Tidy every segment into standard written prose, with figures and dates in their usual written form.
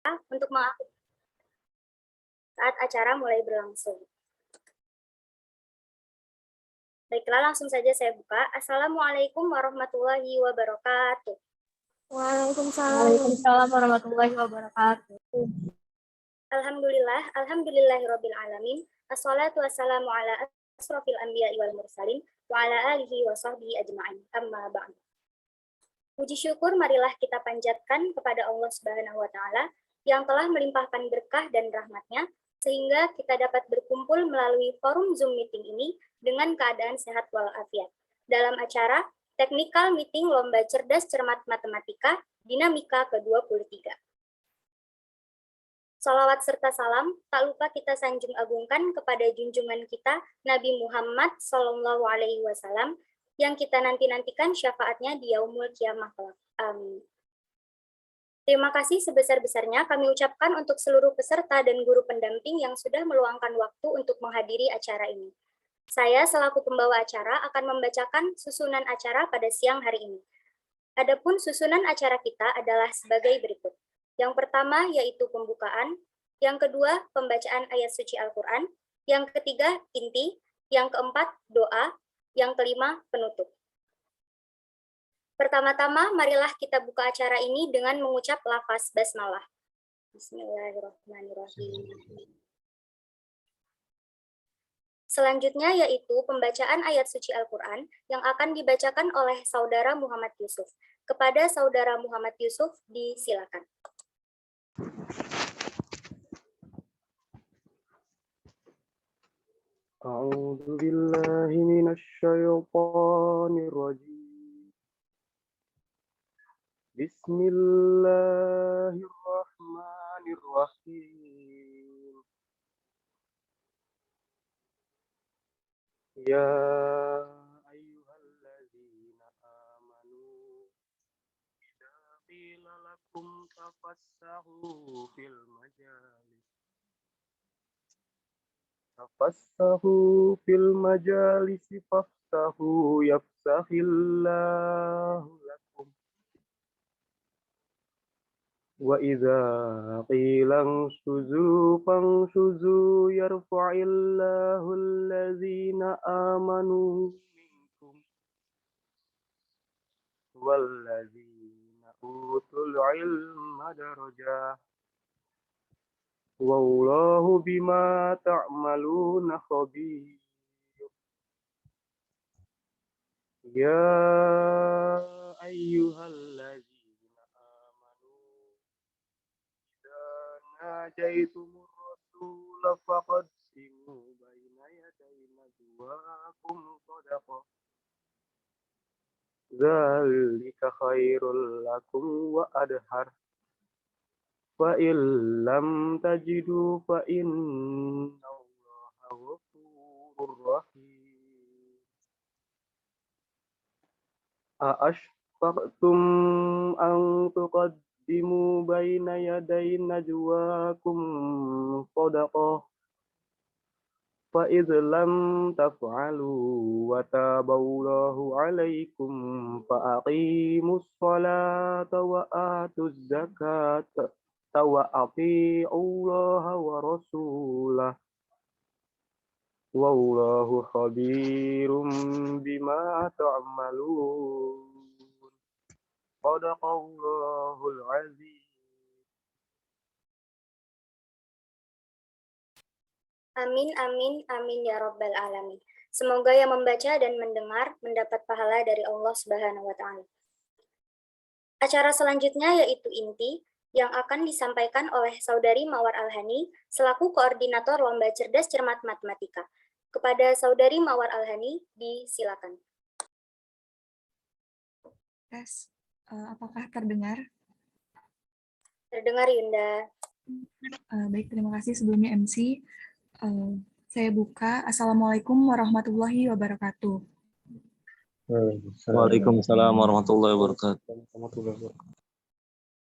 untuk mengakui saat acara mulai berlangsung. Baiklah, langsung saja saya buka. Assalamualaikum warahmatullahi wabarakatuh. Waalaikumsalam warahmatullahi wabarakatuh. Alhamdulillahirabbil alamin. Wassalatu wassalamu ala asrofil anbiya'i wal mursalin wa ala alihi wa sahbihi ajma'in. Amma ba'd. Puji syukur marilah kita panjatkan kepada Allah Subhanahu wa taala yang telah melimpahkan berkah dan rahmatnya sehingga kita dapat berkumpul melalui forum Zoom meeting ini dengan keadaan sehat walafiat dalam acara Technical Meeting Lomba Cerdas Cermat Matematika Dinamika ke-23. Salawat serta salam tak lupa kita sanjung agungkan kepada junjungan kita Nabi Muhammad SAW yang kita nanti-nantikan syafaatnya di yaumul kiamah kelak. Amin. Terima kasih sebesar-besarnya kami ucapkan untuk seluruh peserta dan guru pendamping yang sudah meluangkan waktu untuk menghadiri acara ini. Saya selaku pembawa acara akan membacakan susunan acara pada siang hari ini. Adapun susunan acara kita adalah sebagai berikut. Yang pertama yaitu pembukaan, yang kedua pembacaan ayat suci Al-Quran, yang ketiga inti, yang keempat doa, yang kelima penutup. Pertama-tama, marilah kita buka acara ini dengan mengucap lafaz basmalah. Bismillahirrahmanirrahim. Selanjutnya yaitu pembacaan ayat suci Al-Quran yang akan dibacakan oleh Saudara Muhammad Yusuf. Kepada Saudara Muhammad Yusuf, disilakan. A'udzu billahi minasy syaithanir rajim. Bismillahirrahmanirrahim. Ya ayyuhalladzina amanu idza qila lakum tafassahu fil majalisi fafsahu yafsahillahu lakum. Wa idza qila fanshuzu yarfa'illahu allazina amanu minkum wallazina utul ilma darajah. Wallahu bima ta'maluna khabir. Ya ayyuhallazina amanu idza najaitumur rasula faqaddimu baina yaday najwakum shadaqah. Dzalika khairul lakum wa adhar. Fa illam tajidu fa innallaha ghafurur rahim. A'ashfaqtum an tuqaddimu baina yaday najwakum shadaqah. Fa idh lam taf'alu wa taballahu 'alaikum fa aqimus sholata wa atuz zakata wa ati'ullaha wa rasulah. Wallahu khabirum bima ta'malun. Shadaqallahul azim. Amin, amin, amin ya rabbal alamin. Semoga yang membaca dan mendengar mendapat pahala dari Allah Subhanahu wa taala. Acara selanjutnya yaitu inti yang akan disampaikan oleh Saudari Mawar Alhani selaku koordinator Lomba Cerdas Cermat Matematika. Kepada Saudari Mawar Alhani, disilakan. Tes, apakah terdengar? Terdengar, Yunda. Baik, terima kasih sebelumnya MC. Saya buka. Assalamualaikum warahmatullahi wabarakatuh. Waalaikumsalam warahmatullahi wabarakatuh.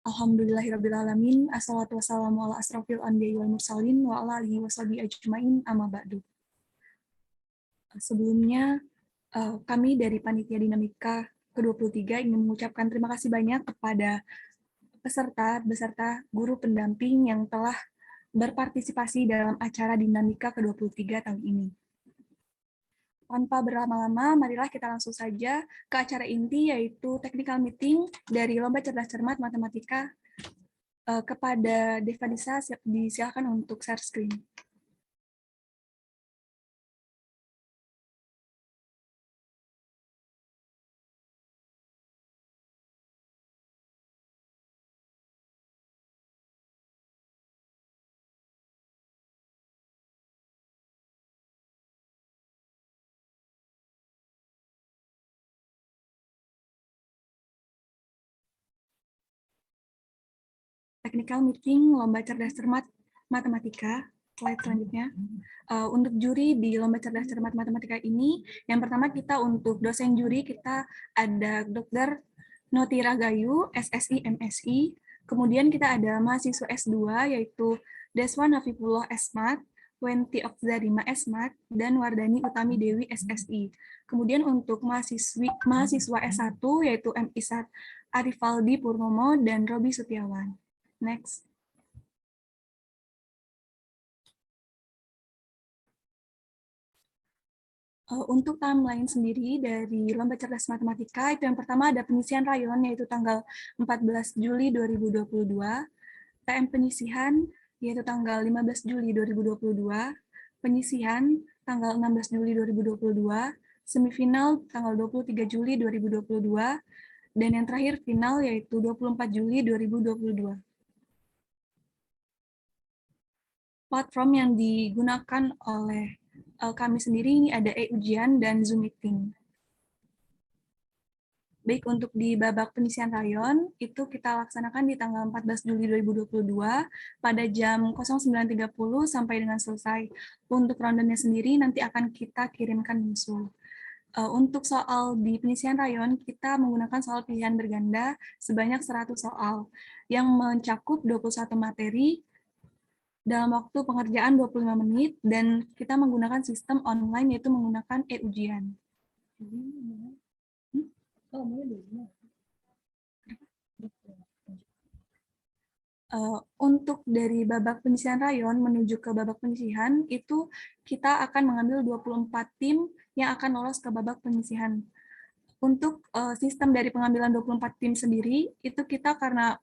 Alhamdulillahirrabbilalamin. Assalatu wassalamu ala asrofil anbiya'i wal mursalin wa ala alihi washabihi ajma'in amma ba'du. Sebelumnya, kami dari Panitia Dinamika ke-23 ingin mengucapkan terima kasih banyak kepada peserta beserta guru pendamping yang telah berpartisipasi dalam acara Dinamika ke-23 tahun ini. Tanpa berlama-lama, marilah kita langsung saja ke acara inti, yaitu technical meeting dari Lomba Cerdas Cermat Matematika. Kepada Devanisa, disilakan untuk share screen. Technical meeting Lomba Cerdas Cermat Matematika, slide selanjutnya. Untuk juri di Lomba Cerdas Cermat Matematika ini, yang pertama kita untuk dosen juri, kita ada Dr. Notira Gayu, SSI, MSI. Kemudian kita ada mahasiswa S2, yaitu Deswan Hafifullah Esmat, Wenti Okzarima Esmat, dan Wardani Utami Dewi SSI. Kemudian untuk mahasiswa S1, yaitu M. Isat Arifaldi Purnomo dan Robi Sutiawan. Next. Untuk timeline sendiri dari Lomba Cerdas Matematika, itu yang pertama ada penyisihan rayon, yaitu tanggal 14 Juli 2022, TM penyisihan, yaitu tanggal 15 Juli 2022, penyisihan tanggal 16 Juli 2022, semifinal tanggal 23 Juli 2022, dan yang terakhir final, yaitu 24 Juli 2022. Platform yang digunakan oleh kami sendiri ini ada e-ujian dan Zoom meeting. Baik, untuk di babak penyisihan rayon, itu kita laksanakan di tanggal 14 Juli 2022 pada jam 09.30 sampai dengan selesai. Untuk rondenya sendiri nanti akan kita kirimkan menyusul. Untuk soal di penyisihan rayon, kita menggunakan soal pilihan berganda sebanyak 100 soal yang mencakup 21 materi dalam waktu pengerjaan 25 menit, dan kita menggunakan sistem online, yaitu menggunakan e-ujian. Untuk dari babak penyisihan rayon menuju ke babak penyisihan, itu kita akan mengambil 24 tim yang akan lolos ke babak penyisihan. Untuk sistem dari pengambilan 24 tim sendiri, itu kita karena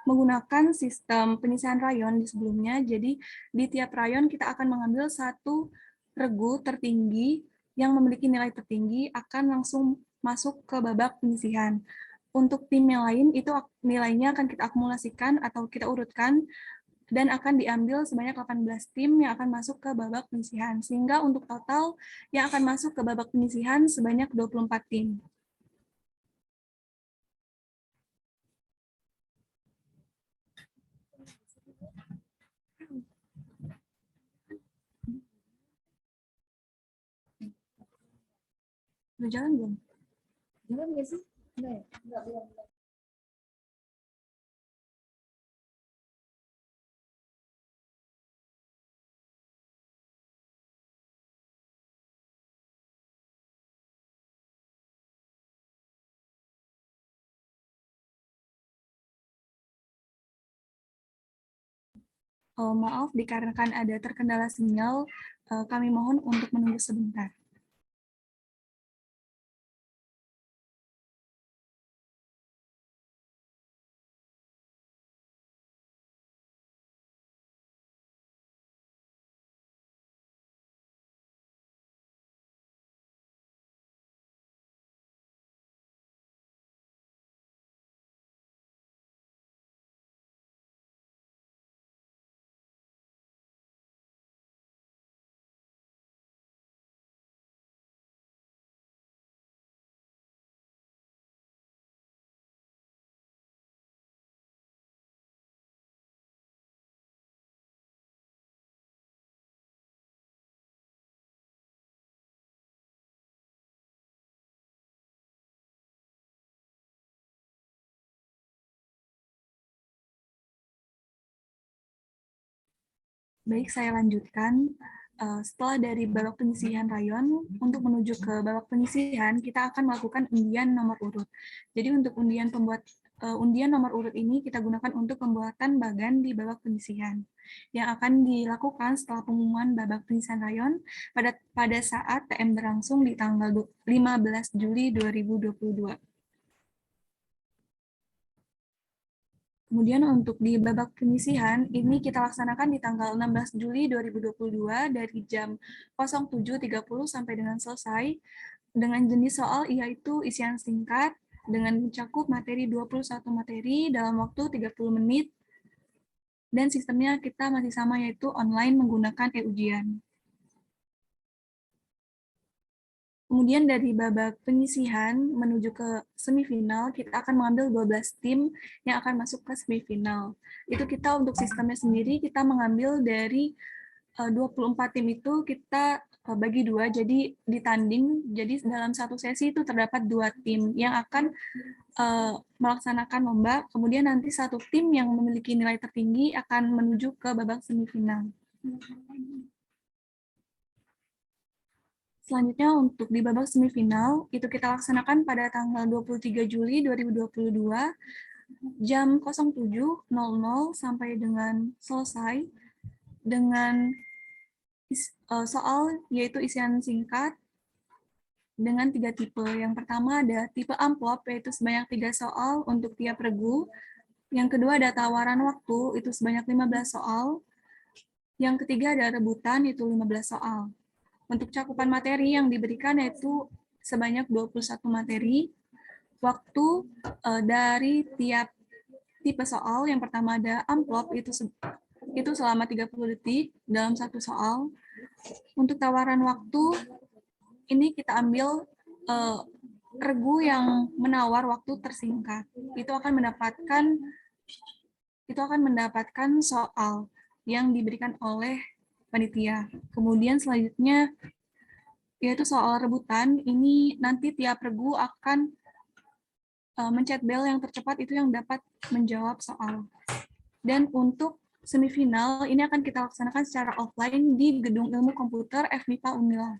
menggunakan sistem penyisihan rayon di sebelumnya, jadi di tiap rayon kita akan mengambil satu regu tertinggi yang memiliki nilai tertinggi akan langsung masuk ke babak penyisihan. Untuk tim yang lain itu nilainya akan kita akumulasikan atau kita urutkan dan akan diambil sebanyak 18 tim yang akan masuk ke babak penyisihan, sehingga untuk total yang akan masuk ke babak penyisihan sebanyak 24 tim. Udah jalan belum? Jalan nggak sih? Enggak ya? Enggak, belum. Maaf, dikarenakan ada terkendala sinyal, kami mohon untuk menunggu sebentar. Baik, saya lanjutkan. Setelah dari babak penyisihan rayon, untuk menuju ke babak penyisihan, kita akan melakukan undian nomor urut. Jadi untuk undian pembuat undian nomor urut ini kita gunakan untuk pembuatan bagan di babak penyisihan yang akan dilakukan setelah pengumuman babak penyisihan rayon pada saat TM berlangsung di tanggal 15 Juli 2022. Kemudian untuk di babak penyisihan, ini kita laksanakan di tanggal 16 Juli 2022 dari jam 07.30 sampai dengan selesai, dengan jenis soal yaitu isian singkat, dengan mencakup materi 21 materi dalam waktu 30 menit, dan sistemnya kita masih sama yaitu online menggunakan e-ujian. Kemudian dari babak penyisihan menuju ke semifinal, kita akan mengambil 12 tim yang akan masuk ke semifinal. Itu kita untuk sistemnya sendiri, kita mengambil dari 24 tim itu kita bagi dua, jadi ditanding. Jadi dalam satu sesi itu terdapat 2 tim yang akan melaksanakan lomba. Kemudian nanti satu tim yang memiliki nilai tertinggi akan menuju ke babak semifinal. Selanjutnya untuk di babak semifinal, itu kita laksanakan pada tanggal 23 Juli 2022, jam 07.00 sampai dengan selesai, dengan soal yaitu isian singkat dengan 3 tipe. Yang pertama ada tipe amplop, yaitu sebanyak 3 soal untuk tiap regu. Yang kedua ada tawaran waktu, itu sebanyak 15 soal. Yang ketiga ada rebutan, itu 15 soal. Untuk cakupan materi yang diberikan yaitu sebanyak 21 materi. Waktu dari tiap tipe soal, yang pertama ada amplop, itu selama 30 detik dalam satu soal. Untuk tawaran waktu, ini kita ambil regu yang menawar waktu tersingkat. Itu akan mendapatkan soal yang diberikan oleh panitia. Kemudian selanjutnya yaitu soal rebutan. Ini nanti tiap regu akan mencet bel yang tercepat itu yang dapat menjawab soal. Dan untuk semifinal ini akan kita laksanakan secara offline di Gedung Ilmu Komputer FMIPA Unila.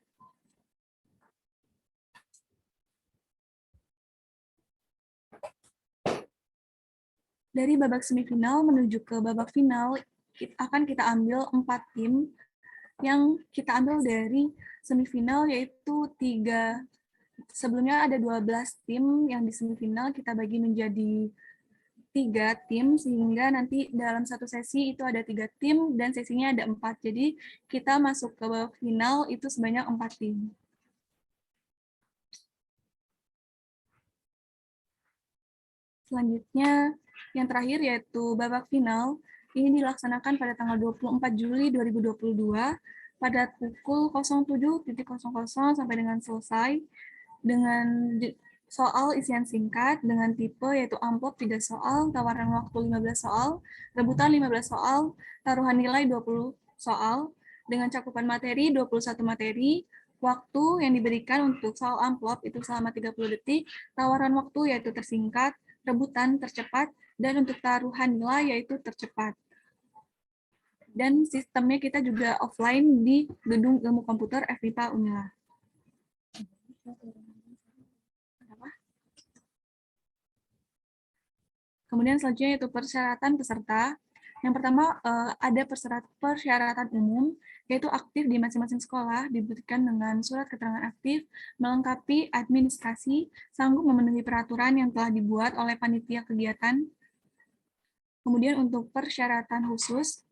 Dari babak semifinal menuju ke babak final akan kita ambil 4 tim yang kita ambil dari semifinal, yaitu 3. Sebelumnya ada 12 tim yang di semifinal kita bagi menjadi 3 tim, sehingga nanti dalam satu sesi itu ada 3 tim dan sesinya ada 4. Jadi kita masuk ke babak final itu sebanyak 4 tim. Selanjutnya yang terakhir yaitu babak final. Ini dilaksanakan pada tanggal 24 Juli 2022 pada pukul 07.00 sampai dengan selesai, dengan soal isian singkat dengan tipe yaitu amplop 3 soal, tawaran waktu 15 soal, rebutan 15 soal, taruhan nilai 20 soal, dengan cakupan materi 21 materi. Waktu yang diberikan untuk soal amplop itu selama 30 detik, tawaran waktu yaitu tersingkat, rebutan tercepat, dan untuk taruhan nilai yaitu tercepat. Dan sistemnya kita juga offline di Gedung Ilmu Komputer FMIPA Unila. Kemudian selanjutnya yaitu persyaratan peserta. Yang pertama ada persyaratan umum, yaitu aktif di masing-masing sekolah, diberikan dengan surat keterangan aktif, melengkapi administrasi, sanggup memenuhi peraturan yang telah dibuat oleh panitia kegiatan. Kemudian untuk persyaratan khusus,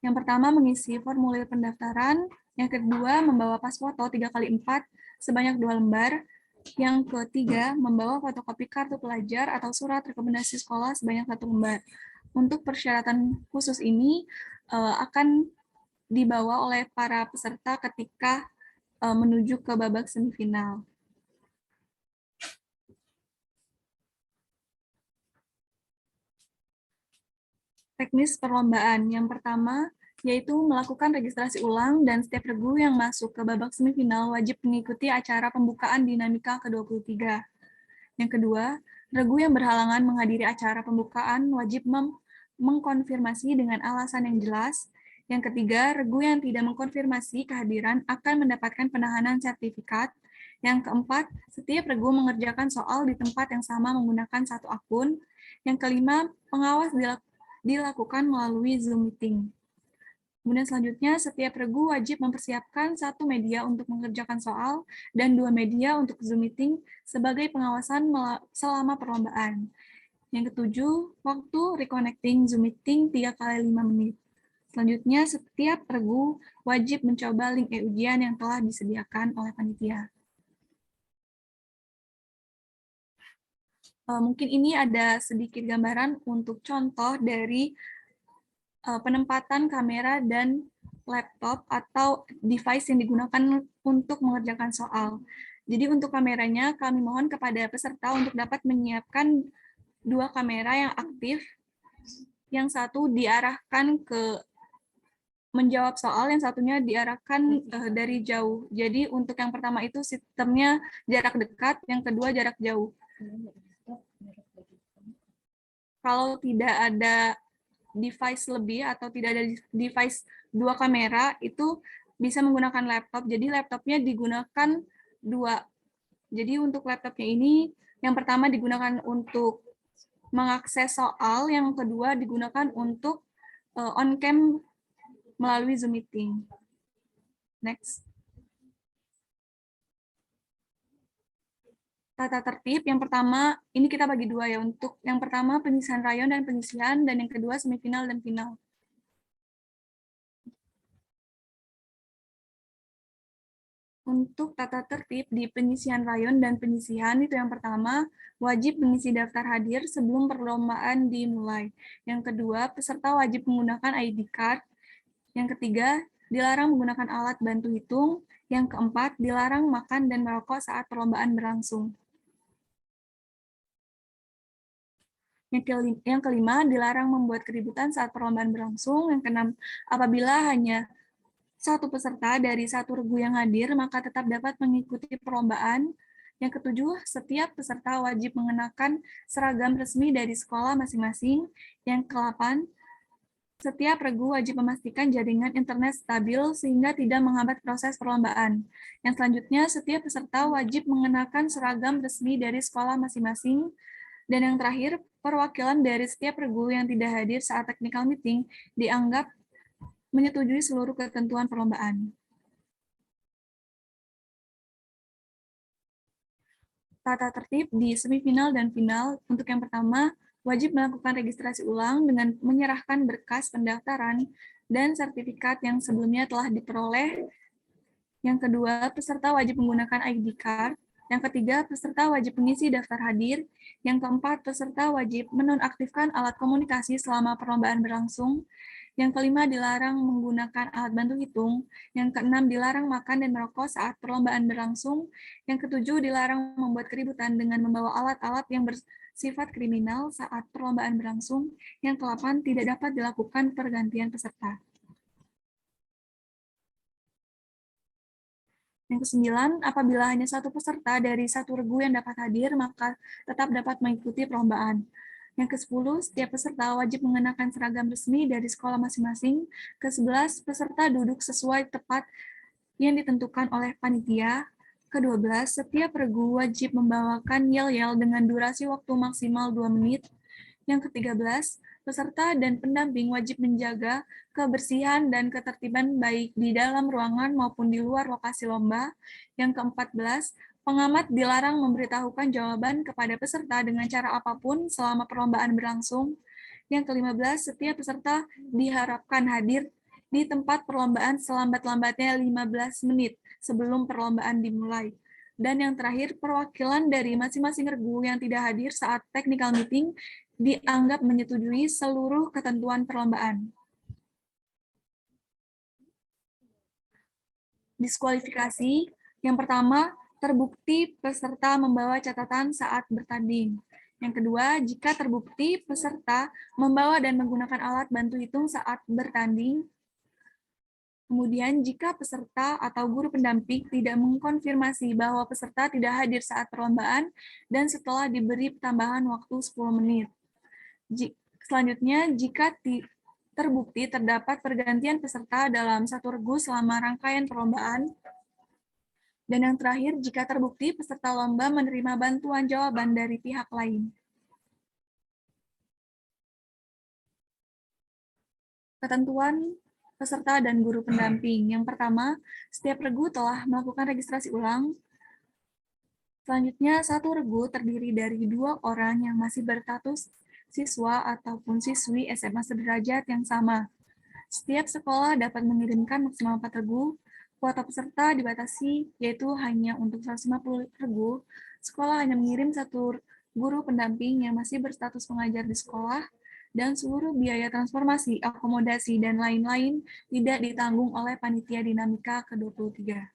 yang pertama mengisi formulir pendaftaran, yang kedua membawa pas foto 3x4 sebanyak 2 lembar, yang ketiga membawa fotokopi kartu pelajar atau surat rekomendasi sekolah sebanyak 1 lembar. Untuk persyaratan khusus ini akan dibawa oleh para peserta ketika menuju ke babak semifinal. Teknis perlombaan. Yang pertama, yaitu melakukan registrasi ulang dan setiap regu yang masuk ke babak semifinal wajib mengikuti acara pembukaan dinamika ke-23. Yang kedua, regu yang berhalangan menghadiri acara pembukaan wajib mengkonfirmasi dengan alasan yang jelas. Yang ketiga, regu yang tidak mengkonfirmasi kehadiran akan mendapatkan penahanan sertifikat. Yang keempat, setiap regu mengerjakan soal di tempat yang sama menggunakan satu akun. Yang kelima, pengawas dilakukan melalui Zoom meeting. Kemudian selanjutnya, setiap regu wajib mempersiapkan satu media untuk mengerjakan soal dan 2 media untuk Zoom meeting sebagai pengawasan selama perlombaan. Yang ketujuh, waktu reconnecting Zoom meeting 3 kali 5 menit. Selanjutnya, setiap regu wajib mencoba link e-ujian yang telah disediakan oleh panitia. Mungkin ini ada sedikit gambaran untuk contoh dari penempatan kamera dan laptop atau device yang digunakan untuk mengerjakan soal. Jadi untuk kameranya, kami mohon kepada peserta untuk dapat menyiapkan 2 kamera yang aktif, yang satu diarahkan ke menjawab soal, yang satunya diarahkan dari jauh. Jadi untuk yang pertama itu sistemnya jarak dekat, yang kedua jarak jauh. Kalau tidak ada device lebih atau tidak ada device 2 kamera, itu bisa menggunakan laptop. Jadi laptopnya digunakan 2. Jadi untuk laptopnya ini, yang pertama digunakan untuk mengakses soal, yang kedua digunakan untuk on-cam melalui Zoom meeting. Next. Tata tertib, yang pertama, ini kita bagi 2 ya. Untuk yang pertama penyisihan rayon dan penyisihan, dan yang kedua semifinal dan final. Untuk tata tertib di penyisihan rayon dan penyisihan, itu yang pertama, wajib mengisi daftar hadir sebelum perlombaan dimulai. Yang kedua, peserta wajib menggunakan ID card. Yang ketiga, dilarang menggunakan alat bantu hitung. Yang keempat, dilarang makan dan merokok saat perlombaan berlangsung. Yang kelima, dilarang membuat keributan saat perlombaan berlangsung. Yang keenam, apabila hanya satu peserta dari satu regu yang hadir, maka tetap dapat mengikuti perlombaan. Yang ketujuh, setiap peserta wajib mengenakan seragam resmi dari sekolah masing-masing. Yang ke-8, setiap regu wajib memastikan jaringan internet stabil sehingga tidak menghambat proses perlombaan. Yang selanjutnya, setiap peserta wajib mengenakan seragam resmi dari sekolah masing-masing. Dan yang terakhir, perwakilan dari setiap regu yang tidak hadir saat technical meeting dianggap menyetujui seluruh ketentuan perlombaan. Tata tertib di semifinal dan final, untuk yang pertama, wajib melakukan registrasi ulang dengan menyerahkan berkas pendaftaran dan sertifikat yang sebelumnya telah diperoleh. Yang kedua, peserta wajib menggunakan ID card. Yang ketiga, peserta wajib mengisi daftar hadir. Yang keempat, peserta wajib menonaktifkan alat komunikasi selama perlombaan berlangsung. Yang kelima, dilarang menggunakan alat bantu hitung. Yang keenam, dilarang makan dan merokok saat perlombaan berlangsung. Yang ketujuh, dilarang membuat keributan dengan membawa alat-alat yang bersifat kriminal saat perlombaan berlangsung. Yang ke-8, tidak dapat dilakukan pergantian peserta. Yang ke-9, apabila hanya satu peserta dari satu regu yang dapat hadir, maka tetap dapat mengikuti perlombaan. Yang ke-10, setiap peserta wajib mengenakan seragam resmi dari sekolah masing-masing. Ke-11, peserta duduk sesuai tepat yang ditentukan oleh panitia. Ke-12, setiap regu wajib membawakan yel-yel dengan durasi waktu maksimal 2 menit. Yang ke-13, peserta dan pendamping wajib menjaga kebersihan dan ketertiban baik di dalam ruangan maupun di luar lokasi lomba. Yang ke-14, pengamat dilarang memberitahukan jawaban kepada peserta dengan cara apapun selama perlombaan berlangsung. Yang ke-15, setiap peserta diharapkan hadir di tempat perlombaan selambat-lambatnya 15 menit sebelum perlombaan dimulai. Dan yang terakhir, perwakilan dari masing-masing regu yang tidak hadir saat technical meeting dianggap menyetujui seluruh ketentuan perlombaan. Diskualifikasi, yang pertama, terbukti peserta membawa catatan saat bertanding. Yang kedua, jika terbukti peserta membawa dan menggunakan alat bantu hitung saat bertanding. Kemudian, jika peserta atau guru pendamping tidak mengkonfirmasi bahwa peserta tidak hadir saat perlombaan dan setelah diberi tambahan waktu 10 menit. Selanjutnya, jika terbukti terdapat pergantian peserta dalam satu regu selama rangkaian perlombaan. Dan yang terakhir, jika terbukti peserta lomba menerima bantuan jawaban dari pihak lain. Ketentuan peserta dan guru pendamping. Yang pertama, setiap regu telah melakukan registrasi ulang. Selanjutnya, satu regu terdiri dari 2 orang yang masih berstatus siswa ataupun siswi SMA sederajat yang sama. Setiap sekolah dapat mengirimkan maksimal 4 regu. Kuota peserta dibatasi, yaitu hanya untuk 150 regu. Sekolah hanya mengirim 1 guru pendamping yang masih berstatus pengajar di sekolah, dan seluruh biaya transformasi, akomodasi, dan lain-lain tidak ditanggung oleh panitia dinamika ke-23.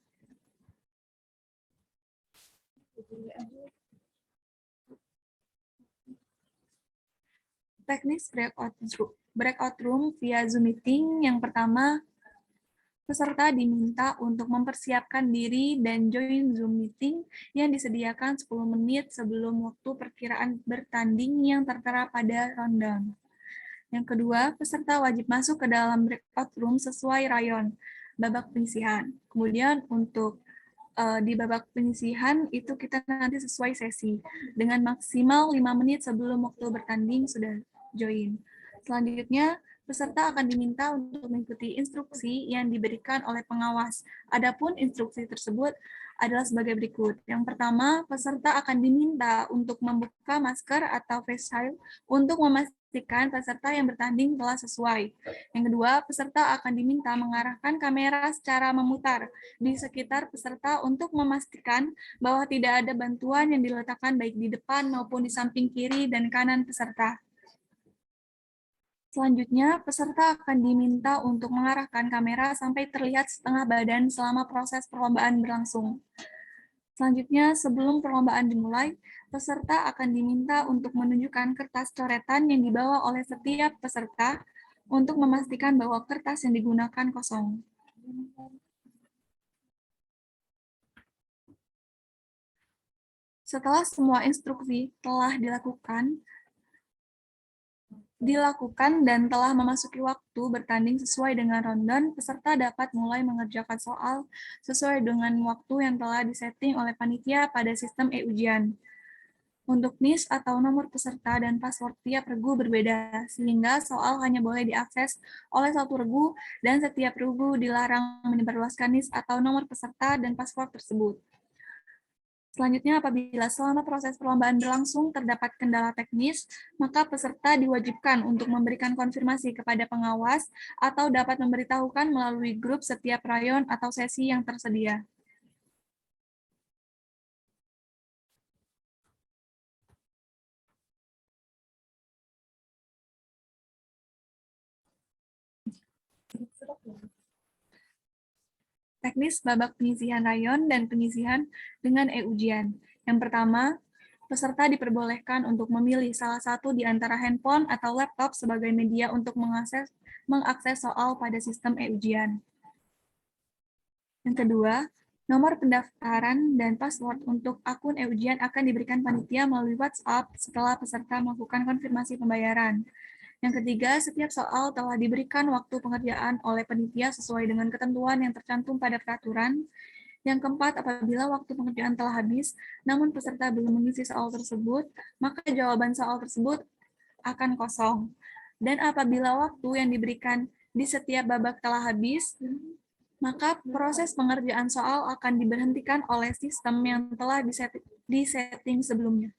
Teknis breakout room via Zoom meeting. Yang pertama, peserta diminta untuk mempersiapkan diri dan join Zoom meeting yang disediakan 10 menit sebelum waktu perkiraan bertanding yang tertera pada rundown. Yang kedua, peserta wajib masuk ke dalam breakout room sesuai rayon, babak penyisihan. Kemudian untuk di babak penyisihan itu kita nanti sesuai sesi, dengan maksimal 5 menit sebelum waktu bertanding sudah join. Selanjutnya, peserta akan diminta untuk mengikuti instruksi yang diberikan oleh pengawas. Adapun instruksi tersebut adalah sebagai berikut. Yang pertama, peserta akan diminta untuk membuka masker atau face shield untuk memastikan peserta yang bertanding telah sesuai. Yang kedua, peserta akan diminta mengarahkan kamera secara memutar di sekitar peserta untuk memastikan bahwa tidak ada bantuan yang diletakkan baik di depan maupun di samping kiri dan kanan peserta. Selanjutnya, peserta akan diminta untuk mengarahkan kamera sampai terlihat setengah badan selama proses perlombaan berlangsung. Selanjutnya, sebelum perlombaan dimulai, peserta akan diminta untuk menunjukkan kertas coretan yang dibawa oleh setiap peserta untuk memastikan bahwa kertas yang digunakan kosong. Setelah semua instruksi telah dilakukan dan telah memasuki waktu bertanding sesuai dengan rundown, peserta dapat mulai mengerjakan soal sesuai dengan waktu yang telah disetting oleh panitia pada sistem e-ujian. Untuk NIS atau nomor peserta dan password tiap regu berbeda, sehingga soal hanya boleh diakses oleh satu regu dan setiap regu dilarang menyebarluaskan NIS atau nomor peserta dan password tersebut. Selanjutnya, apabila selama proses perlombaan berlangsung terdapat kendala teknis, maka peserta diwajibkan untuk memberikan konfirmasi kepada pengawas atau dapat memberitahukan melalui grup setiap rayon atau sesi yang tersedia. Teknis babak penyisihan rayon dan penyisihan dengan e-ujian. Yang pertama, peserta diperbolehkan untuk memilih salah satu di antara handphone atau laptop sebagai media untuk mengakses soal pada sistem e-ujian. Yang kedua, nomor pendaftaran dan password untuk akun e-ujian akan diberikan panitia melalui WhatsApp setelah peserta melakukan konfirmasi pembayaran. Yang ketiga, setiap soal telah diberikan waktu pengerjaan oleh panitia sesuai dengan ketentuan yang tercantum pada peraturan. Yang keempat, apabila waktu pengerjaan telah habis, namun peserta belum mengisi soal tersebut, maka jawaban soal tersebut akan kosong. Dan apabila waktu yang diberikan di setiap babak telah habis, maka proses pengerjaan soal akan diberhentikan oleh sistem yang telah disetting sebelumnya.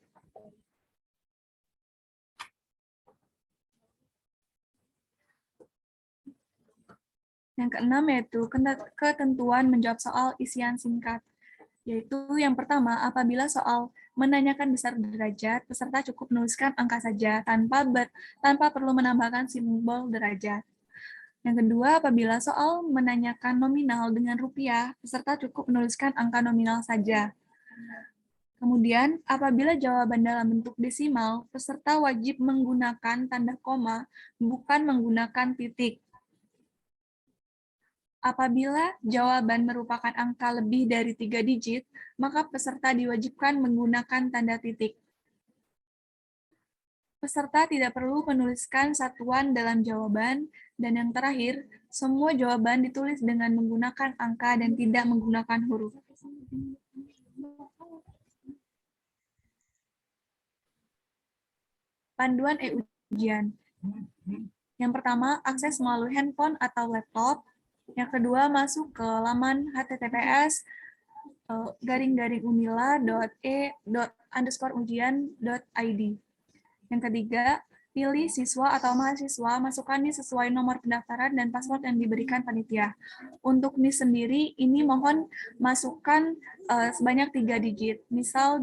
Yang keenam yaitu ketentuan menjawab soal isian singkat. Yaitu yang pertama, apabila soal menanyakan besar derajat, peserta cukup menuliskan angka saja tanpa perlu menambahkan simbol derajat. Yang kedua, apabila soal menanyakan nominal dengan rupiah, peserta cukup menuliskan angka nominal saja. Kemudian, apabila jawaban dalam bentuk desimal, peserta wajib menggunakan tanda koma, bukan menggunakan titik. Apabila jawaban merupakan angka lebih dari 3 digit, maka peserta diwajibkan menggunakan tanda titik. Peserta tidak perlu menuliskan satuan dalam jawaban, dan yang terakhir, semua jawaban ditulis dengan menggunakan angka dan tidak menggunakan huruf. Panduan e-ujian. Yang pertama, akses melalui handphone atau laptop. Yang kedua, masuk ke laman https://unila.e._ujian.id. Yang ketiga, pilih siswa atau mahasiswa, masukkan NIS sesuai nomor pendaftaran dan password yang diberikan panitia. Untuk NIS sendiri, ini mohon masukkan sebanyak 3 digit. Misal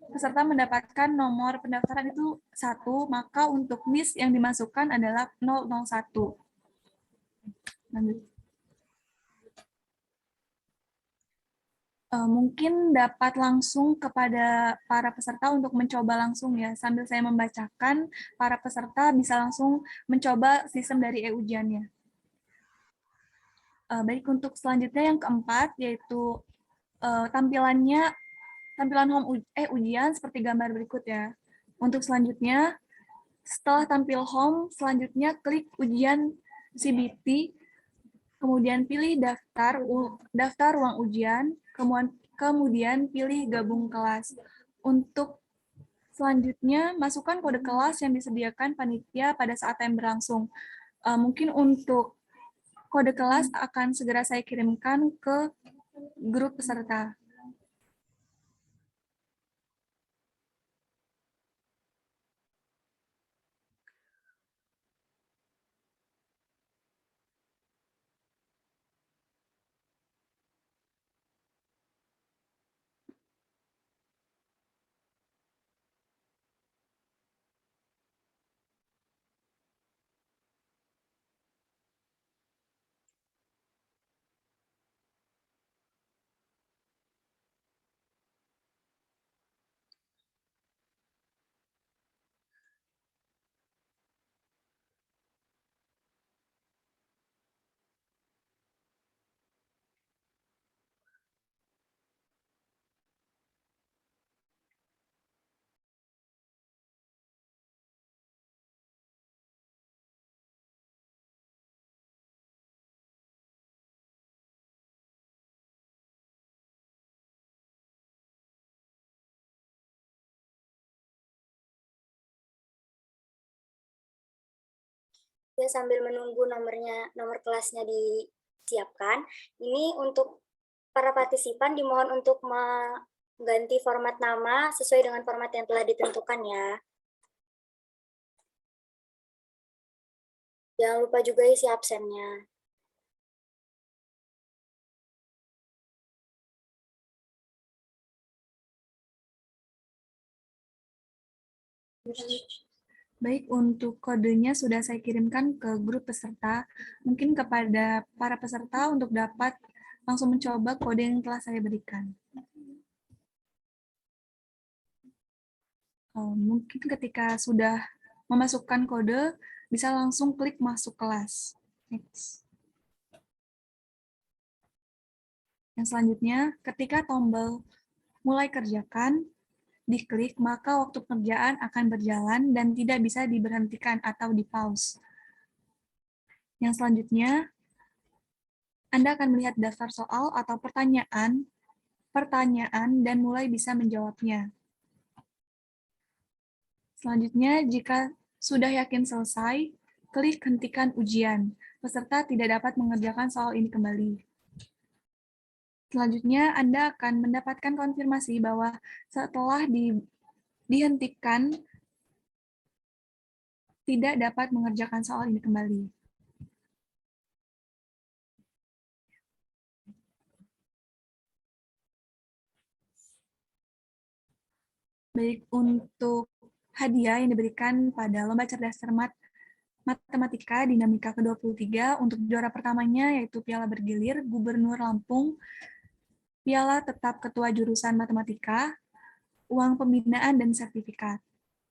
peserta mendapatkan nomor pendaftaran itu 1, maka untuk NIS yang dimasukkan adalah 001. Lanjut. Mungkin dapat langsung kepada para peserta untuk mencoba langsung ya. Sambil saya membacakan, para peserta bisa langsung mencoba sistem dari e-ujiannya. Baik, untuk selanjutnya yang keempat, yaitu tampilan home ujian seperti gambar berikut ya. Untuk selanjutnya, setelah tampil home, selanjutnya klik ujian CBT, kemudian pilih daftar ruang ujian, kemudian pilih gabung kelas. Untuk selanjutnya, masukkan kode kelas yang disediakan panitia pada saat time berlangsung. Mungkin untuk kode kelas akan segera saya kirimkan ke grup peserta. Ya, sambil menunggu nomor kelasnya disiapkan, ini untuk para partisipan dimohon untuk mengganti format nama sesuai dengan format yang telah ditentukan ya. Jangan lupa juga isi absennya. Baik, untuk kodenya sudah saya kirimkan ke grup peserta. Mungkin kepada para peserta untuk dapat langsung mencoba kode yang telah saya berikan. Mungkin ketika sudah memasukkan kode, bisa langsung klik masuk kelas. Next. Yang selanjutnya, ketika tombol mulai kerjakan, diklik, maka waktu pekerjaan akan berjalan dan tidak bisa diberhentikan atau di-pause. Yang selanjutnya, Anda akan melihat daftar soal atau pertanyaan dan mulai bisa menjawabnya. Selanjutnya, jika sudah yakin selesai, klik hentikan ujian. Peserta tidak dapat mengerjakan soal ini kembali. Selanjutnya, Anda akan mendapatkan konfirmasi bahwa setelah dihentikan, tidak dapat mengerjakan soal ini kembali. Baik, untuk hadiah yang diberikan pada Lomba Cerdas Cermat Matematika Dinamika ke-23, untuk juara pertamanya yaitu Piala Bergilir Gubernur Lampung, Piala Tetap Ketua Jurusan Matematika, uang pembinaan dan sertifikat.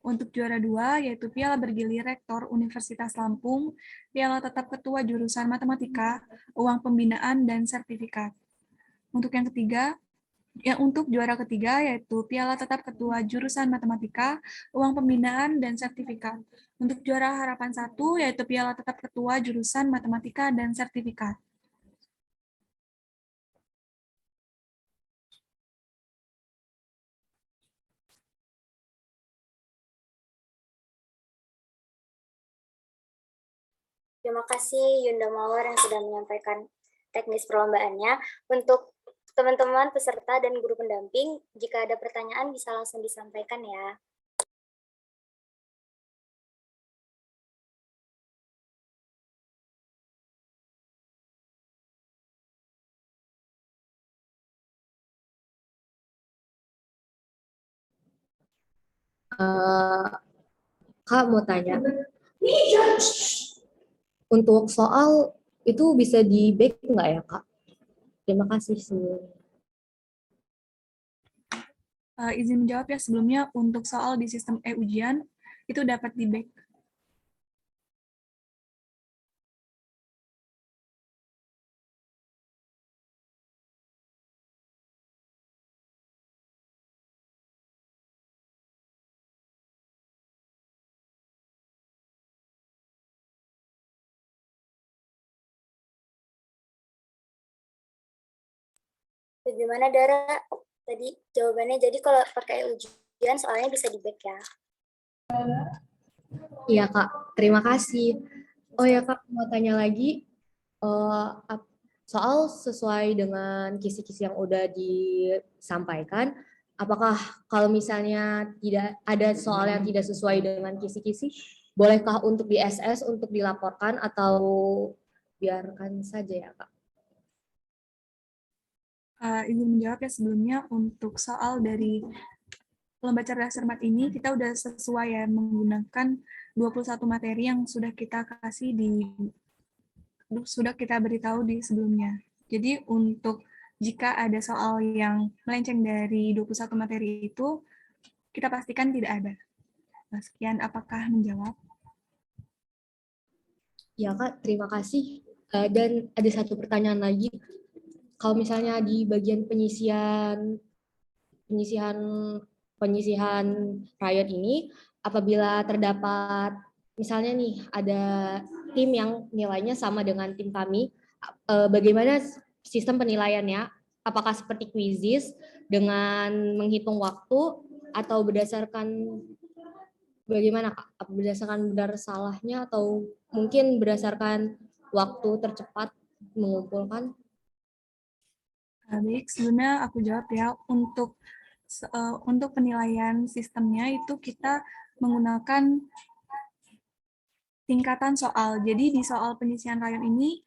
Untuk juara 2 yaitu Piala Bergilir Rektor Universitas Lampung, Piala Tetap Ketua Jurusan Matematika, uang pembinaan dan sertifikat. Untuk yang ketiga, untuk juara ketiga yaitu Piala Tetap Ketua Jurusan Matematika, uang pembinaan dan sertifikat. Untuk juara harapan 1 yaitu Piala Tetap Ketua Jurusan Matematika dan sertifikat. Terima kasih Yunda Mawar yang sudah menyampaikan teknis perlombaannya. Untuk teman-teman peserta dan guru pendamping, jika ada pertanyaan bisa langsung disampaikan ya. Kak mau tanya, untuk soal itu bisa di back nggak ya Kak? Terima kasih sebelumnya. Izin menjawab ya sebelumnya, untuk soal di sistem e-ujian itu dapat di-back. Bagaimana Dara? Tadi jawabannya, jadi kalau pakai ujian soalnya bisa di-back ya. Iya Kak, terima kasih. Oh ya Kak, mau tanya lagi, soal sesuai dengan kisi-kisi yang udah disampaikan, apakah kalau misalnya tidak ada soal yang tidak sesuai dengan kisi-kisi, bolehkah untuk di SS untuk dilaporkan atau biarkan saja ya Kak? Izin menjawab ya sebelumnya, untuk soal dari lomba cerdas cermat ini kita udah sesuai ya menggunakan 21 materi yang sudah kita beritahu di sebelumnya. Jadi untuk jika ada soal yang melenceng dari 21 materi itu, kita pastikan tidak ada. Nah, sekian, apakah menjawab? Ya Kak, terima kasih. Dan ada satu pertanyaan lagi. Kalau misalnya di bagian penyisihan penyisihan rayon ini, apabila terdapat misalnya nih ada tim yang nilainya sama dengan tim kami, bagaimana sistem penilaiannya? Apakah seperti quizzes dengan menghitung waktu atau berdasarkan bagaimana Kak? Apa berdasarkan benar salahnya atau mungkin berdasarkan waktu tercepat mengumpulkan? Baik, sebelumnya aku jawab ya. Untuk penilaian sistemnya itu kita menggunakan tingkatan soal. Jadi di soal penyisihan rayon ini,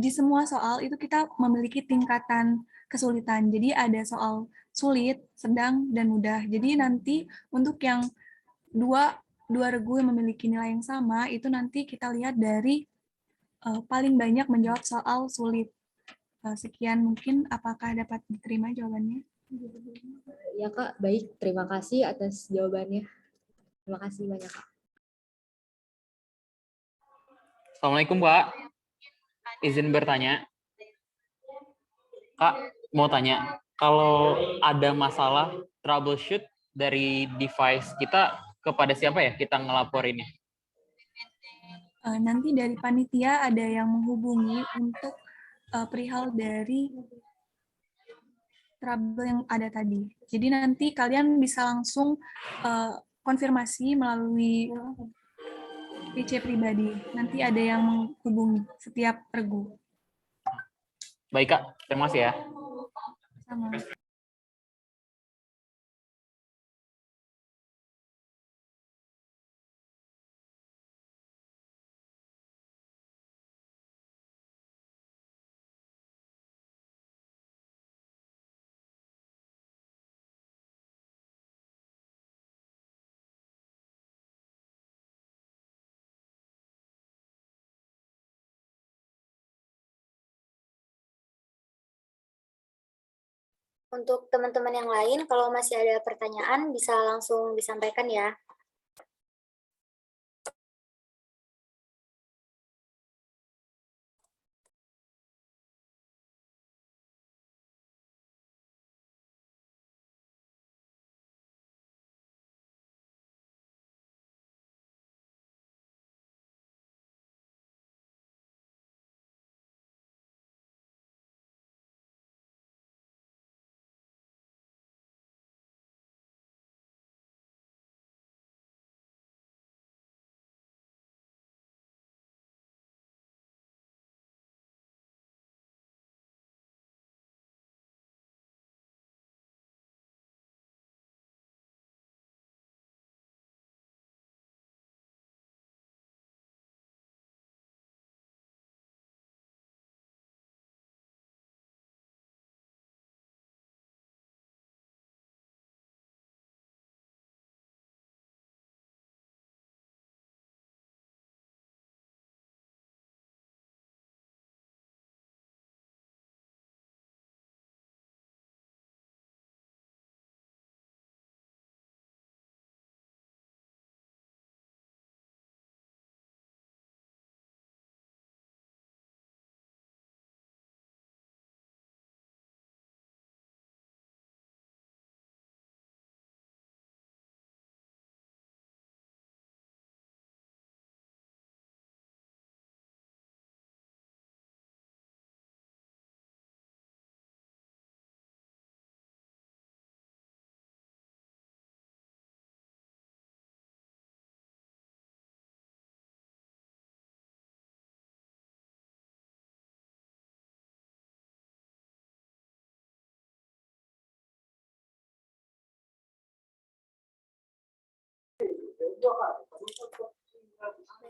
di semua soal itu kita memiliki tingkatan kesulitan. Jadi ada soal sulit, sedang, dan mudah. Jadi nanti untuk yang dua regu yang memiliki nilai yang sama, itu nanti kita lihat dari paling banyak menjawab soal sulit. Sekian mungkin, apakah dapat diterima jawabannya? Ya Kak, baik. Terima kasih atas jawabannya. Terima kasih banyak Kak. Assalamualaikum Pak, izin bertanya. Kak, mau tanya, kalau ada masalah troubleshoot dari device kita, kepada siapa ya kita ngelaporinnya? Nanti dari panitia ada yang menghubungi untuk perihal dari trouble yang ada tadi. Jadi nanti kalian bisa langsung konfirmasi melalui PC pribadi. Nanti ada yang menghubungi setiap regu. Baik Kak, terima kasih ya. Sama. Untuk teman-teman yang lain, kalau masih ada pertanyaan bisa langsung disampaikan ya.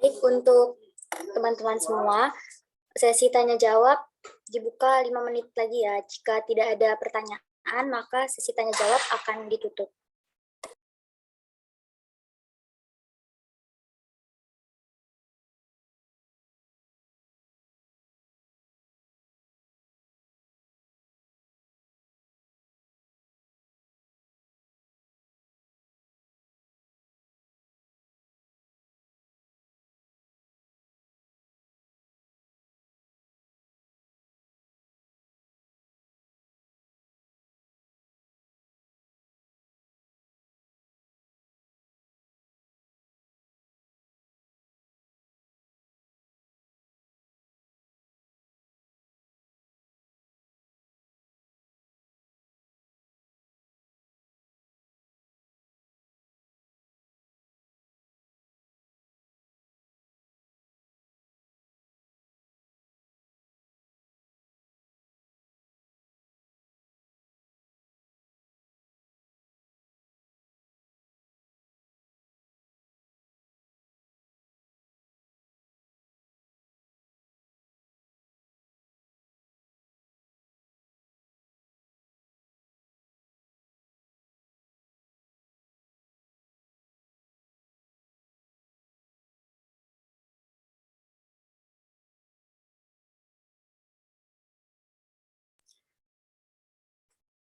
Baik, untuk teman-teman semua, sesi tanya jawab dibuka 5 menit lagi ya. Jika tidak ada pertanyaan, maka sesi tanya jawab akan ditutup.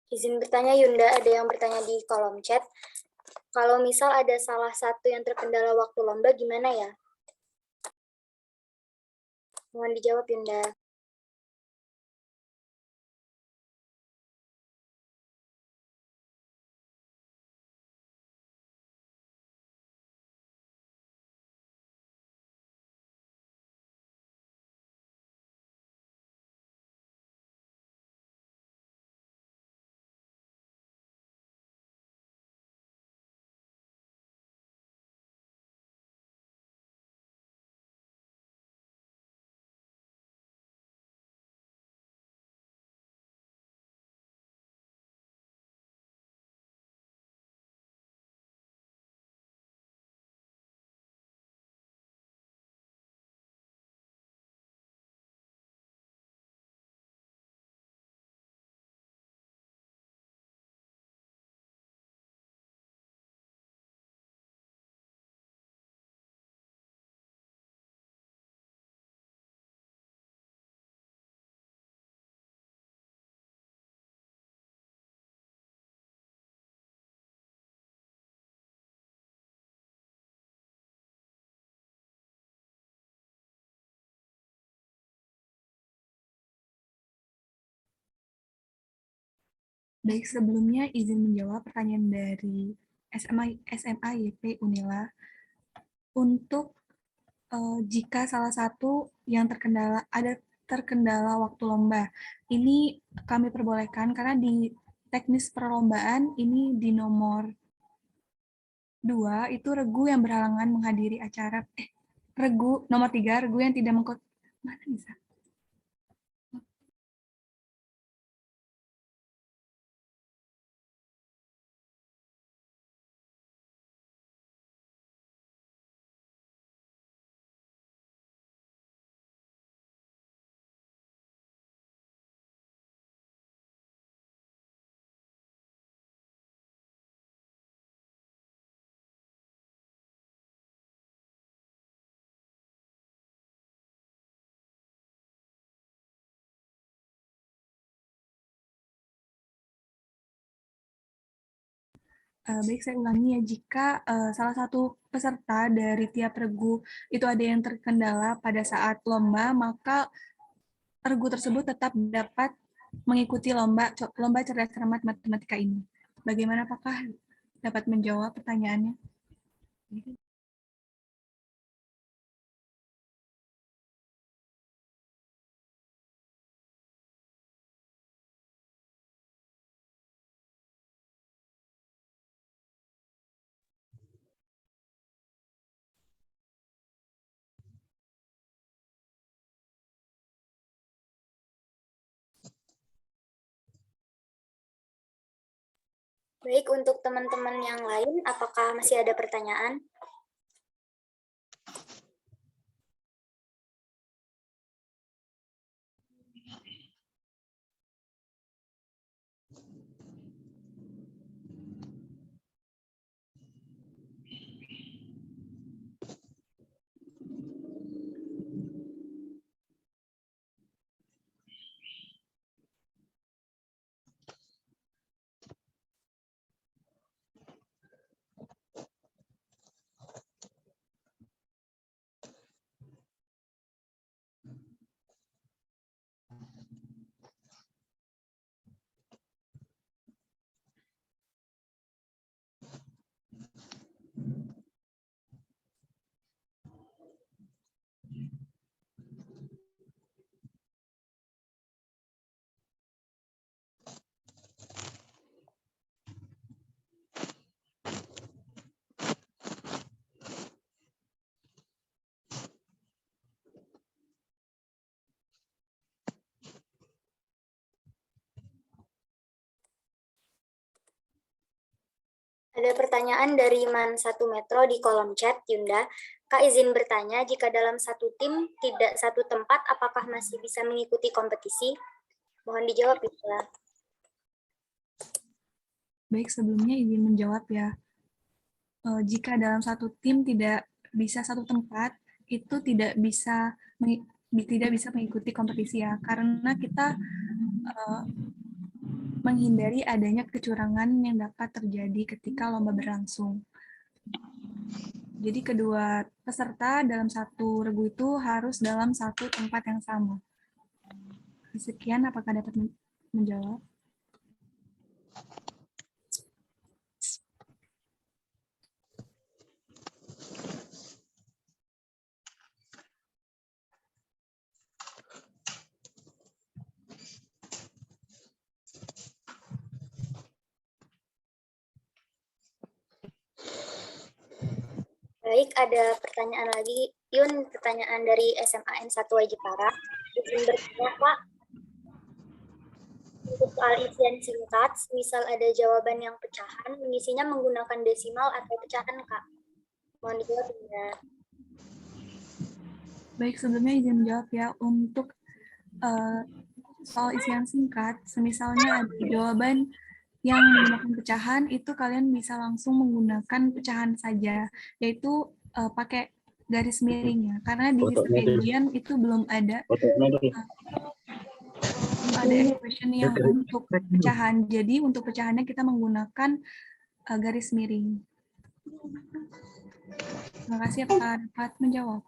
Izin bertanya Yunda, ada yang bertanya di kolom chat. Kalau misal ada salah satu yang terkendala waktu lomba, gimana ya? Mohon dijawab Yunda. Baik, sebelumnya izin menjawab pertanyaan dari SMA YP Unila. Untuk jika salah satu yang terkendala waktu lomba, ini kami perbolehkan karena di teknis perlombaan ini di nomor 2 itu regu yang berhalangan menghadiri acara. Nomor 3 regu yang tidak mana bisa? Baik, saya ulangi ya, jika salah satu peserta dari tiap regu itu ada yang terkendala pada saat lomba, maka regu tersebut tetap dapat mengikuti lomba cerdas cermat matematika ini. Bagaimana, apakah dapat menjawab pertanyaannya? Baik, untuk teman-teman yang lain, apakah masih ada pertanyaan? Ada pertanyaan dari Man 1 Metro di kolom chat, Yunda. Kak izin bertanya, jika dalam satu tim tidak satu tempat, apakah masih bisa mengikuti kompetisi? Mohon dijawab, Yunda. Baik, sebelumnya izin menjawab ya. Jika dalam satu tim tidak bisa satu tempat, itu tidak bisa mengikuti kompetisi ya, karena kita menghindari adanya kecurangan yang dapat terjadi ketika lomba berlangsung. Jadi kedua peserta dalam satu regu itu harus dalam satu tempat yang sama. Sekian, apakah dapat menjawab? Baik, ada pertanyaan lagi. Yun, pertanyaan dari SMAN 1 Wajipara. Izin bertanya, Pak. Untuk soal isian singkat, misal ada jawaban yang pecahan, mengisinya menggunakan desimal atau pecahan, Kak? Mohon dijawab, ya. Baik, sebelumnya izin menjawab ya. Untuk soal isian singkat, semisalnya ada jawaban yang menggunakan pecahan, itu kalian bisa langsung menggunakan pecahan saja, yaitu pakai garis miringnya. Karena di sistem ujian itu belum ada expression yang untuk pecahan. Jadi untuk pecahannya kita menggunakan garis miring. Terima kasih, apakah dapat menjawab?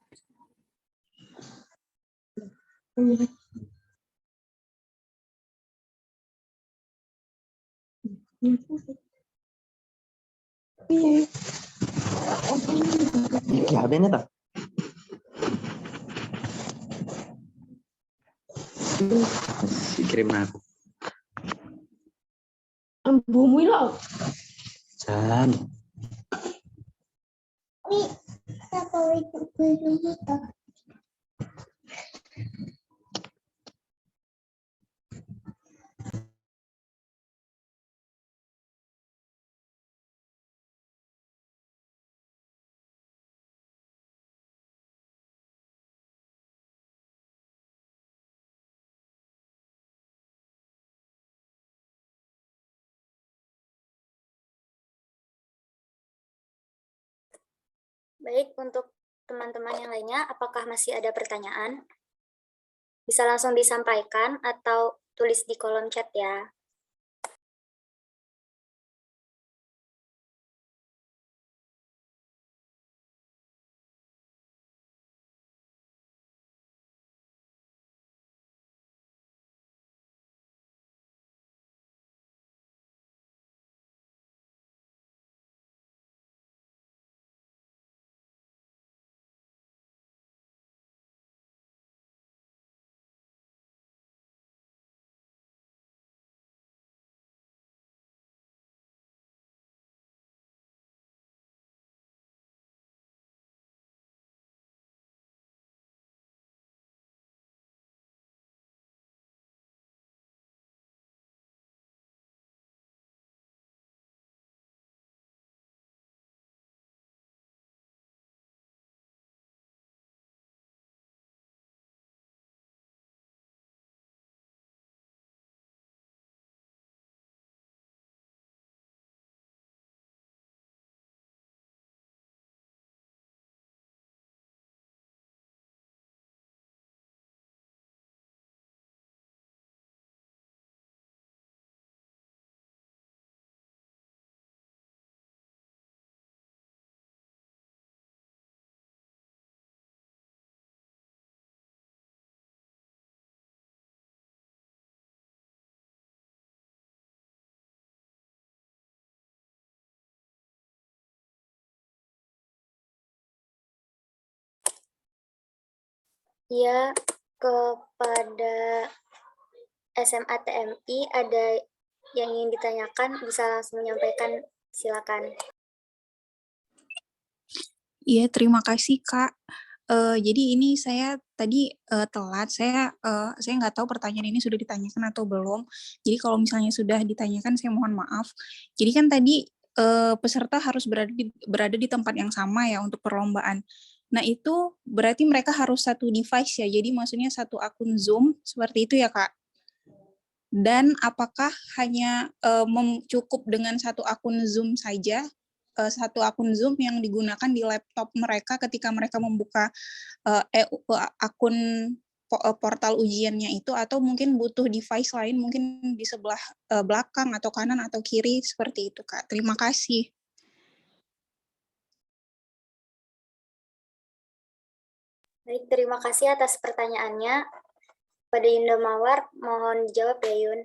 Kirim aku. Bumi lo. Jan. Baik, untuk teman-teman yang lainnya, apakah masih ada pertanyaan? Bisa langsung disampaikan atau tulis di kolom chat ya. Ya, kepada SMA TMI ada yang ingin ditanyakan, bisa langsung menyampaikan, silakan. Iya, terima kasih Kak. Jadi ini saya tadi telat, saya nggak tahu pertanyaan ini sudah ditanyakan atau belum. Jadi kalau misalnya sudah ditanyakan, saya mohon maaf. Jadi kan tadi peserta harus berada di tempat yang sama ya untuk perlombaan. Nah, itu berarti mereka harus satu device ya. Jadi maksudnya satu akun Zoom seperti itu ya, Kak. Dan apakah hanya cukup dengan satu akun Zoom saja? Satu akun Zoom yang digunakan di laptop mereka ketika mereka membuka akun portal ujiannya itu, atau mungkin butuh device lain mungkin di sebelah belakang atau kanan atau kiri seperti itu, Kak. Terima kasih. Baik, terima kasih atas pertanyaannya. Pada Yunda Mawar, mohon dijawab ya Yun.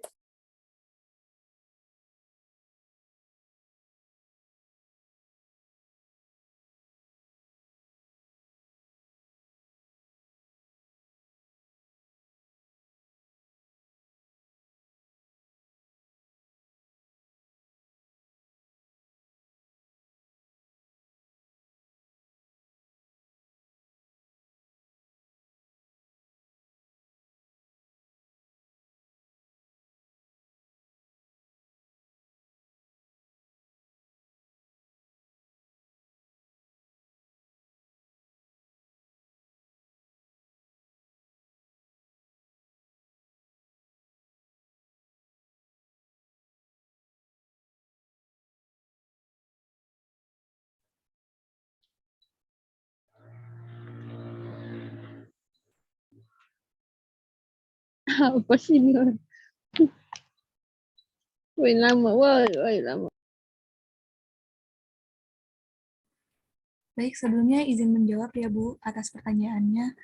Apa sih ini orang? Woi lama, woi lama. Baik, sebelumnya izin menjawab ya Bu atas pertanyaannya.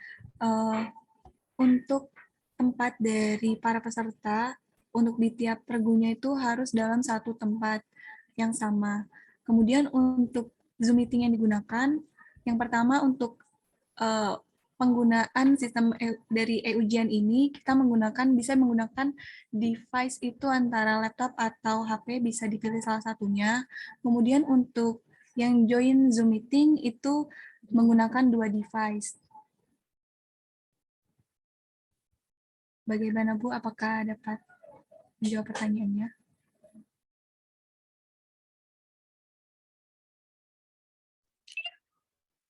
Untuk tempat dari para peserta, untuk di tiap pergunya itu harus dalam satu tempat yang sama. Kemudian untuk Zoom meeting yang digunakan, yang pertama untuk penggunaan sistem dari e-ujian ini, kita bisa menggunakan device itu antara laptop atau HP, bisa dipilih salah satunya. Kemudian untuk yang join Zoom meeting itu menggunakan 2 device. Bagaimana Bu, apakah dapat menjawab pertanyaannya?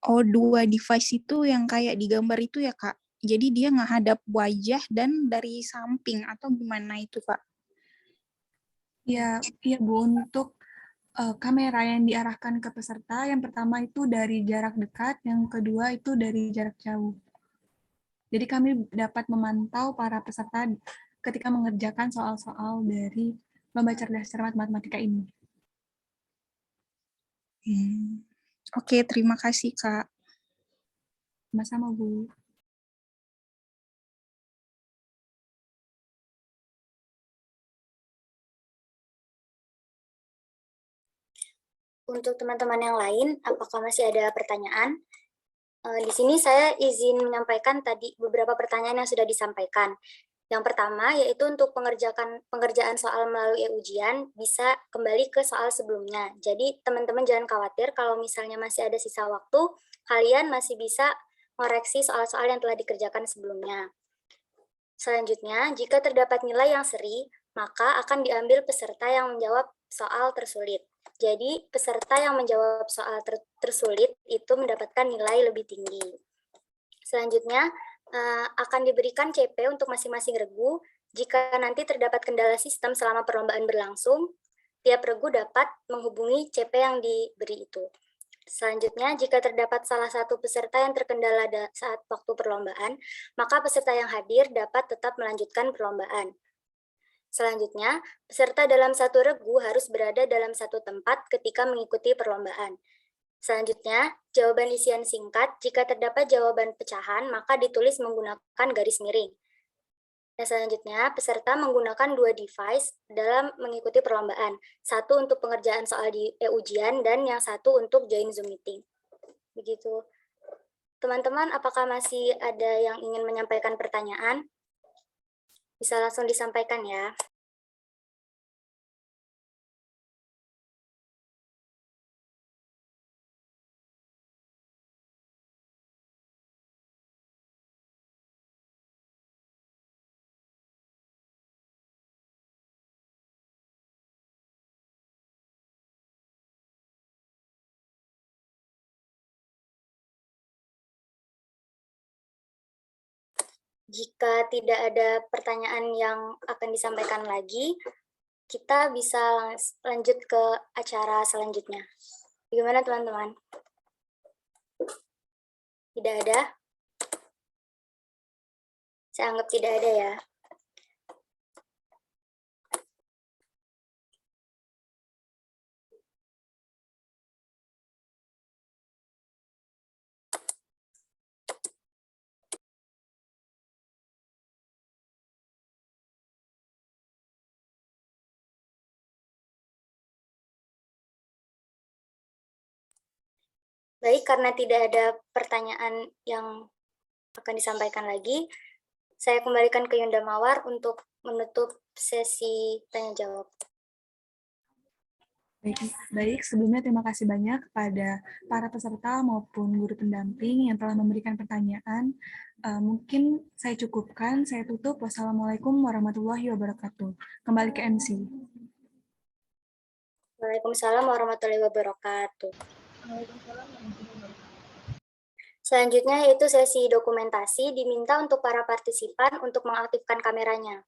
Oh, 2 device itu yang kayak di gambar itu ya, Kak? Jadi dia menghadap wajah dan dari samping atau gimana itu, Kak? Ya, iya Bu, untuk kamera yang diarahkan ke peserta, yang pertama itu dari jarak dekat, yang kedua itu dari jarak jauh. Jadi kami dapat memantau para peserta ketika mengerjakan soal-soal dari lomba cerdas cermat matematika ini. Oke, terima kasih, Kak. Sama-sama, Bu. Untuk teman-teman yang lain, apakah masih ada pertanyaan? Di sini saya izin menyampaikan tadi beberapa pertanyaan yang sudah disampaikan. Yang pertama yaitu untuk pengerjaan soal melalui ujian bisa kembali ke soal sebelumnya. Jadi teman-teman jangan khawatir kalau misalnya masih ada sisa waktu, kalian masih bisa mengoreksi soal-soal yang telah dikerjakan sebelumnya. Selanjutnya, jika terdapat nilai yang seri, maka akan diambil peserta yang menjawab soal tersulit. Jadi, peserta yang menjawab soal tersulit itu mendapatkan nilai lebih tinggi. Selanjutnya, akan diberikan CP untuk masing-masing regu. Jika nanti terdapat kendala sistem selama perlombaan berlangsung, tiap regu dapat menghubungi CP yang diberi itu. Selanjutnya, jika terdapat salah satu peserta yang terkendala saat waktu perlombaan, maka peserta yang hadir dapat tetap melanjutkan perlombaan. Selanjutnya, peserta dalam satu regu harus berada dalam satu tempat ketika mengikuti perlombaan. Selanjutnya, jawaban isian singkat, jika terdapat jawaban pecahan, maka ditulis menggunakan garis miring. Dan selanjutnya, peserta menggunakan 2 device dalam mengikuti perlombaan. Satu untuk pengerjaan soal di ujian dan yang satu untuk join Zoom meeting. Begitu. Teman-teman, apakah masih ada yang ingin menyampaikan pertanyaan? Bisa langsung disampaikan ya. Jika tidak ada pertanyaan yang akan disampaikan lagi, kita bisa lanjut ke acara selanjutnya. Bagaimana teman-teman? Tidak ada? Saya anggap tidak ada ya. Baik, karena tidak ada pertanyaan yang akan disampaikan lagi, saya kembalikan ke Yunda Mawar untuk menutup sesi tanya-jawab. Baik, sebelumnya terima kasih banyak kepada para peserta maupun guru pendamping yang telah memberikan pertanyaan. Mungkin saya cukupkan, saya tutup. Wassalamualaikum warahmatullahi wabarakatuh. Kembali ke MC. Waalaikumsalam warahmatullahi wabarakatuh. Selanjutnya yaitu sesi dokumentasi, diminta untuk para partisipan untuk mengaktifkan kameranya.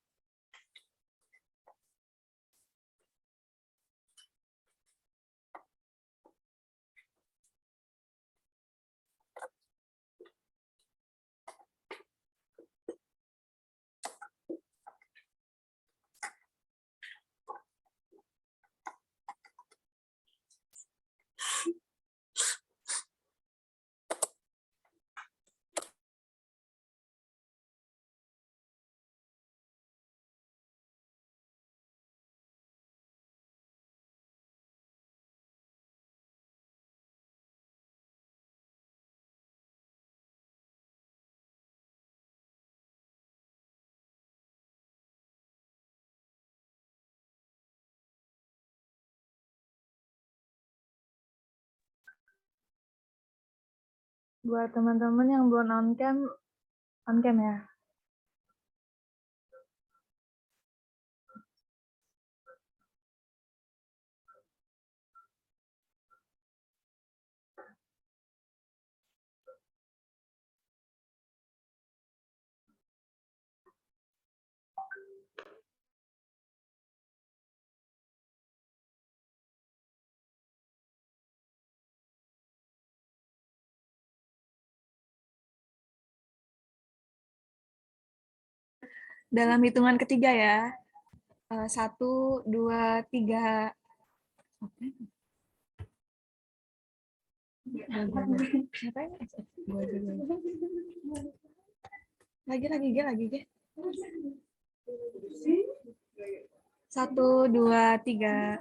Buat teman-teman yang belum on cam ya. Dalam hitungan ketiga ya. 1, 2, 3. Lagi. 1, 2, 3.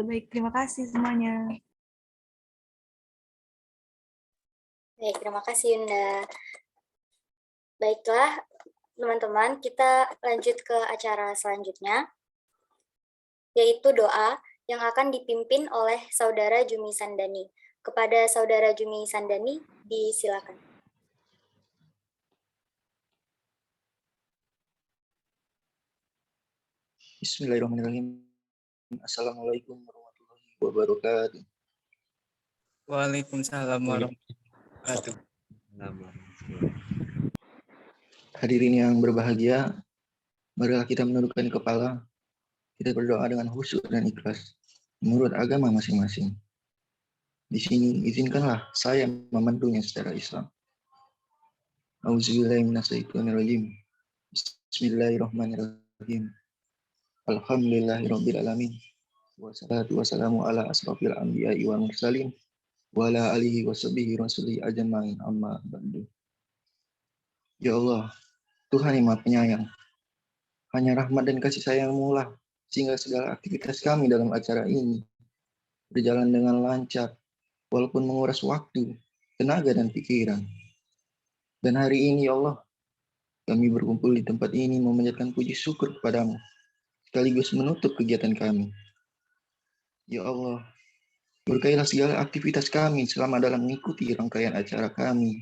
Baik, terima kasih semuanya. Baik, terima kasih Yunda. Baiklah, teman-teman, kita lanjut ke acara selanjutnya, yaitu doa yang akan dipimpin oleh Saudara Jumi Sandani. Kepada Saudara Jumi Sandani, disilakan. Bismillahirrahmanirrahim. Assalamualaikum warahmatullahi wabarakatuh. Waalaikumsalam warahmatullahi wabarakatuh. Hadirin yang berbahagia, marilah kita menundukkan kepala, kita berdoa dengan khusyuk dan ikhlas menurut agama masing-masing. Di sini izinkanlah saya memandunya secara Islam. Auzubillahiminasyaitonirrajim. Bismillahirrahmanirrahim. Alhamdulillahirabbil alamin. Wassalatu wassalamu ala asrofil anbiya'i wal mursalin wa ala alihi washabihi rasuli ajmain amma ba'du. Ya Allah, Tuhan yang Maha Penyayang, hanya rahmat dan kasih sayang-Mu lah sehingga segala aktivitas kami dalam acara ini berjalan dengan lancar walaupun menguras waktu, tenaga dan pikiran. Dan hari ini ya Allah, kami berkumpul di tempat ini memanjatkan puji syukur kepadamu sekaligus menutup kegiatan kami. Ya Allah, berkailah segala aktivitas kami selama dalam mengikuti rangkaian acara kami,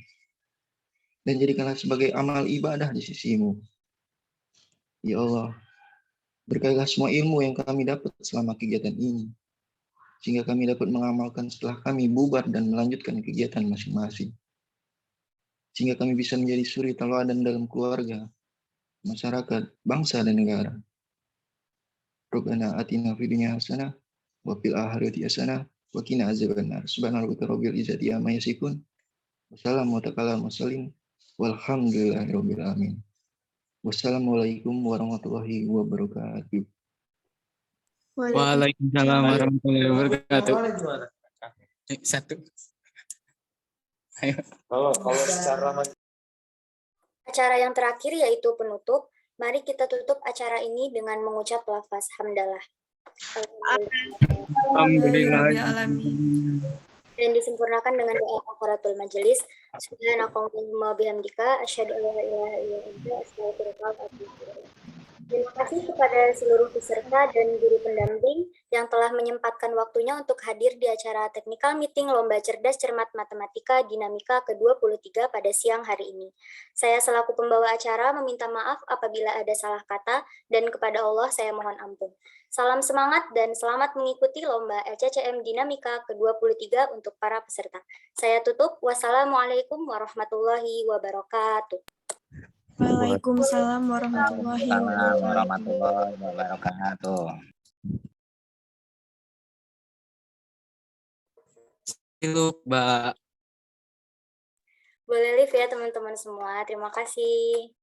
dan jadikanlah sebagai amal ibadah di sisi-Mu. Ya Allah, berkailah semua ilmu yang kami dapat selama kegiatan ini, sehingga kami dapat mengamalkan setelah kami bubar dan melanjutkan kegiatan masing-masing. sehingga kami bisa menjadi suri tauladan dalam keluarga, masyarakat, bangsa, dan negara. Rabbana atina fid dunya hasanah wa fil akhirati hasanah wa qina azabannar. Subhana rabbika rabbil izzati amma yasifun. Wassalamu ala mursalin walhamdulillahi rabbil alamin. Wassalamualaikum warahmatullahi wabarakatuh. Waalaikumsalam warahmatullahi wabarakatuh. Satu. Ayo. Kalau secara Acara yang terakhir yaitu penutup. Mari kita tutup acara ini dengan mengucap lafaz hamdalah. Alhamdulillah. Dan disempurnakan dengan doa kafaratul majelis. Subhanakallahumma bihamdika asyhadu an la ilaha illa anta astaghfiruka wa atubu ilaik. Terima kasih kepada seluruh peserta dan guru pendamping yang telah menyempatkan waktunya untuk hadir di acara Technical Meeting Lomba Cerdas Cermat Matematika Dinamika ke-23 pada siang hari ini. Saya selaku pembawa acara meminta maaf apabila ada salah kata dan kepada Allah saya mohon ampun. Salam semangat dan selamat mengikuti Lomba LCCM Dinamika ke-23 untuk para peserta. Saya tutup. Wassalamualaikum warahmatullahi wabarakatuh. Waalaikumsalam warahmatullahi wabarakatuh. Siluk, Mbak. Boleh live ya teman-teman semua. Terima kasih.